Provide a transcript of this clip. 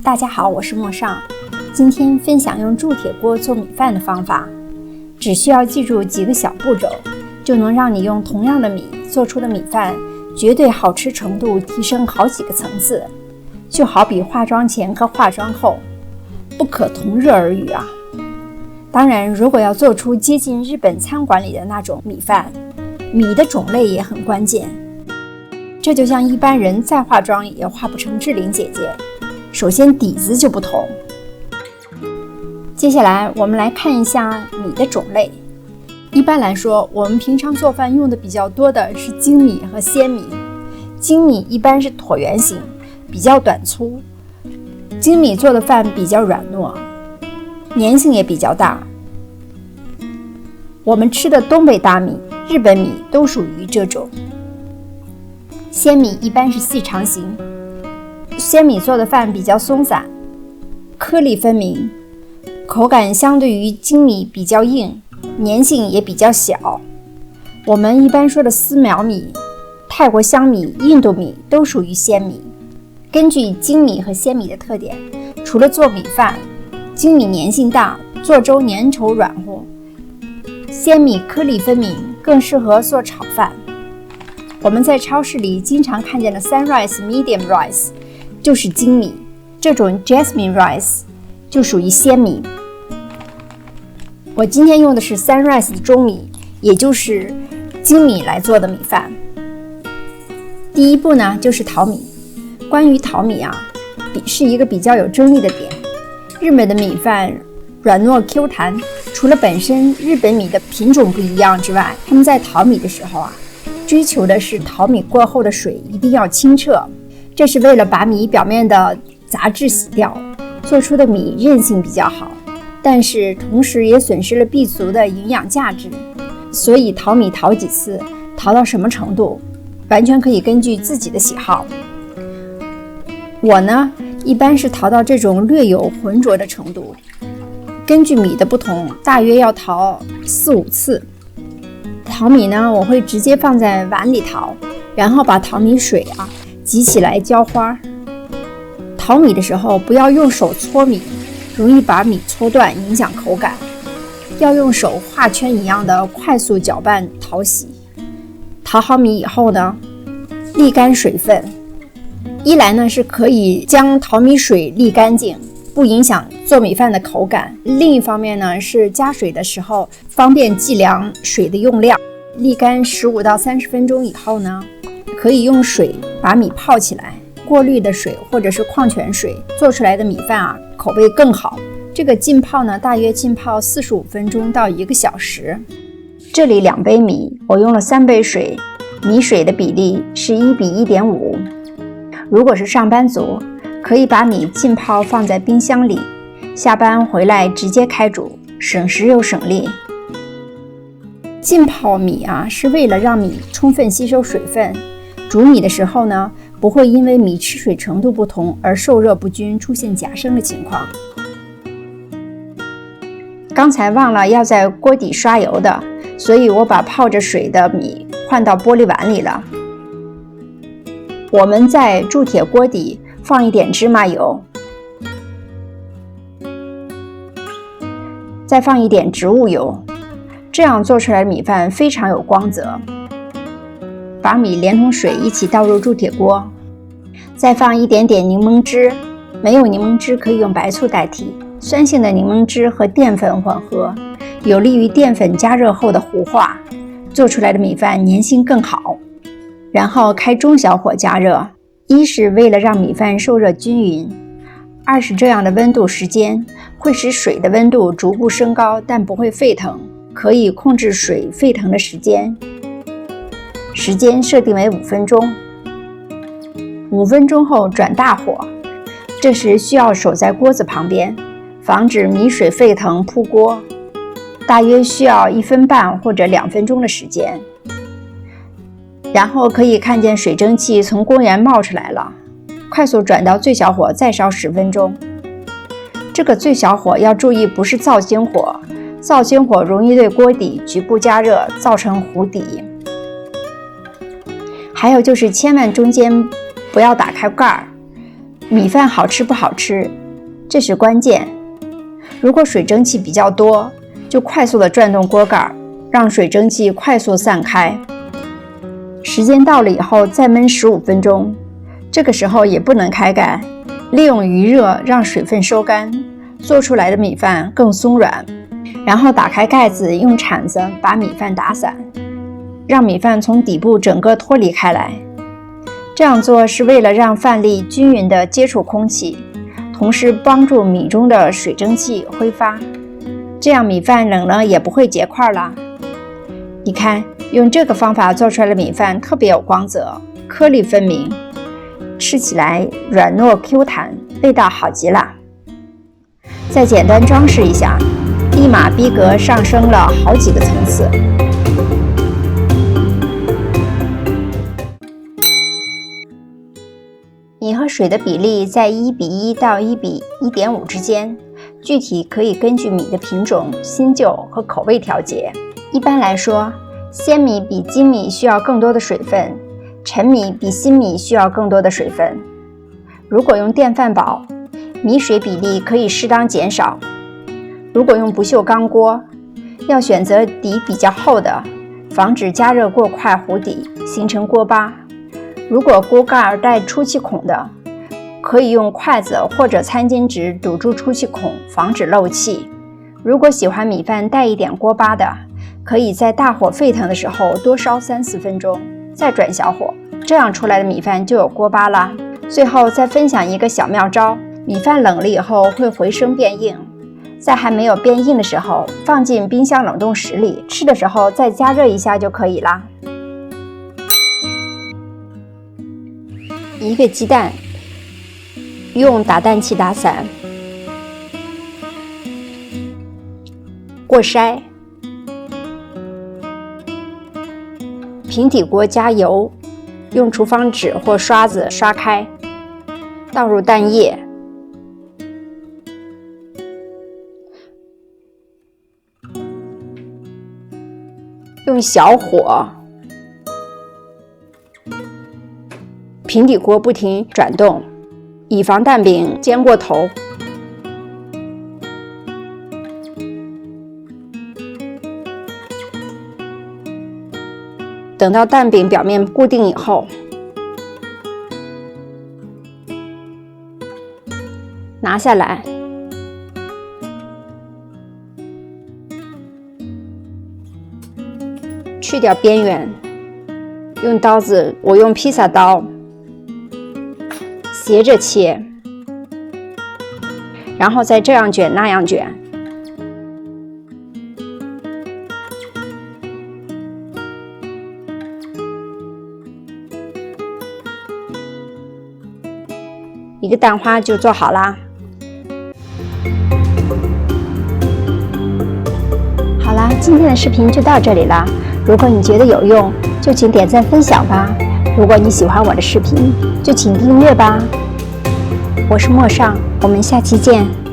大家好，我是莫尚，今天分享用铸铁锅做米饭的方法。只需要记住几个小步骤，就能让你用同样的米做出的米饭绝对好吃程度提升好几个层次。就好比化妆前和化妆后，不可同日而语啊！当然，如果要做出接近日本餐馆里的那种米饭，米的种类也很关键。这就像一般人再化妆也化不成志玲姐姐，首先底子就不同。接下来我们来看一下米的种类。一般来说，我们平常做饭用的比较多的是精米和鲜米。精米一般是椭圆形，比较短粗。精米做的饭比较软糯，粘性也比较大。我们吃的东北大米、日本米都属于这种。鲜米一般是细长型，鲜米做的饭比较松散，颗粒分明，口感相对于精米比较硬，粘性也比较小。我们一般说的丝苗米、泰国香米、印度米都属于鲜米。根据精米和鲜米的特点，除了做米饭，精米粘性大，做粥粘稠软和，鲜米颗粒分明，更适合做炒饭。我们在超市里经常看见的 Sunrise Medium Rice 就是精米，这种 Jasmine Rice 就属于鲜米。我今天用的是 Sunrise 的中米，也就是精米来做的米饭。第一步呢，就是淘米。关于淘米啊，是一个比较有争议的点。日本的米饭软糯 Q 弹，除了本身日本米的品种不一样之外，他们在淘米的时候啊，追求的是淘米过后的水一定要清澈，这是为了把米表面的杂质洗掉，做出的米韧性比较好，但是同时也损失了 B 族的营养价值。所以淘米淘几次，淘到什么程度，完全可以根据自己的喜好。我呢，一般是淘到这种略有浑浊的程度，根据米的不同，大约要淘4-5次。淘米呢，我会直接放在碗里淘，然后把淘米水挤起来浇花。淘米的时候不要用手搓米，容易把米搓断，影响口感。要用手画圈一样的快速搅拌淘洗。淘好米以后呢，沥干水分。一来呢是可以将淘米水沥干净，不影响做米饭的口感；另一方面呢是加水的时候方便计量水的用量。沥干15到30分钟以后呢，可以用水把米泡起来，过滤的水或者是矿泉水做出来的米饭口味更好。这个浸泡呢，大约浸泡45分钟到1个小时。这里2杯米，我用了3杯水，米水的比例是1比1.5。如果是上班族，可以把米浸泡放在冰箱里，下班回来直接开煮，省时又省力。浸泡米是为了让米充分吸收水分，煮米的时候呢，不会因为米吃水程度不同而受热不均，出现假生的情况。刚才忘了要在锅底刷油的，所以我把泡着水的米换到玻璃碗里了。我们在铸铁锅底放一点芝麻油，再放一点植物油，这样做出来的米饭非常有光泽。把米连同水一起倒入铸铁锅，再放一点点柠檬汁，没有柠檬汁可以用白醋代替。酸性的柠檬汁和淀粉混合，有利于淀粉加热后的糊化，做出来的米饭粘性更好。然后开中小火加热，一是为了让米饭受热均匀，二是这样的温度时间会使水的温度逐步升高，但不会沸腾，可以控制水沸腾的时间。时间设定为5分钟。5分钟后转大火，这时需要守在锅子旁边，防止米水沸腾扑锅，大约需要1分半或者2分钟的时间。然后可以看见水蒸气从锅沿冒出来了，快速转到最小火再烧10分钟。这个最小火要注意，不是灶心火，灶心火容易对锅底局部加热，造成糊底。还有就是千万中间不要打开盖儿，米饭好吃不好吃，这是关键。如果水蒸气比较多，就快速地转动锅盖，让水蒸气快速散开。时间到了以后再焖15分钟，这个时候也不能开盖，利用余热让水分收干，做出来的米饭更松软。然后打开盖子，用铲子把米饭打散，让米饭从底部整个脱离开来。这样做是为了让饭粒均匀地接触空气，同时帮助米中的水蒸气挥发，这样米饭冷了也不会结块啦。你看，用这个方法做出来的米饭特别有光泽，颗粒分明，吃起来软糯 Q 弹，味道好极了。再简单装饰一下，立马逼格上升了好几个层次。米和水的比例在1:1到1:1.5之间，具体可以根据米的品种、新旧和口味调节。一般来说，鲜米比精米需要更多的水分，陈米比新米需要更多的水分。如果用电饭煲，米水比例可以适当减少。如果用不锈钢锅，要选择底比较厚的，防止加热过快糊底，形成锅巴。如果锅盖带出气孔的，可以用筷子或者餐巾纸堵住出气孔，防止漏气。如果喜欢米饭带一点锅巴的，可以在大火沸腾的时候多烧3-4分钟，再转小火，这样出来的米饭就有锅巴啦。最后再分享一个小妙招，米饭冷了以后会回生变硬，在还没有变硬的时候放进冰箱冷冻室里，吃的时候再加热一下就可以啦。一个鸡蛋，用打蛋器打散，过筛，平底锅加油，用厨房纸或刷子刷开，倒入蛋液，用小火，平底锅不停转动，以防蛋饼煎过头。等到蛋饼表面固定以后，拿下来，去掉边缘，用刀子，我用披萨刀，斜着切，然后再这样卷那样卷。一个蛋花就做好啦。好啦，今天的视频就到这里啦。如果你觉得有用，就请点赞分享吧。如果你喜欢我的视频，就请订阅吧。我是陌上，我们下期见。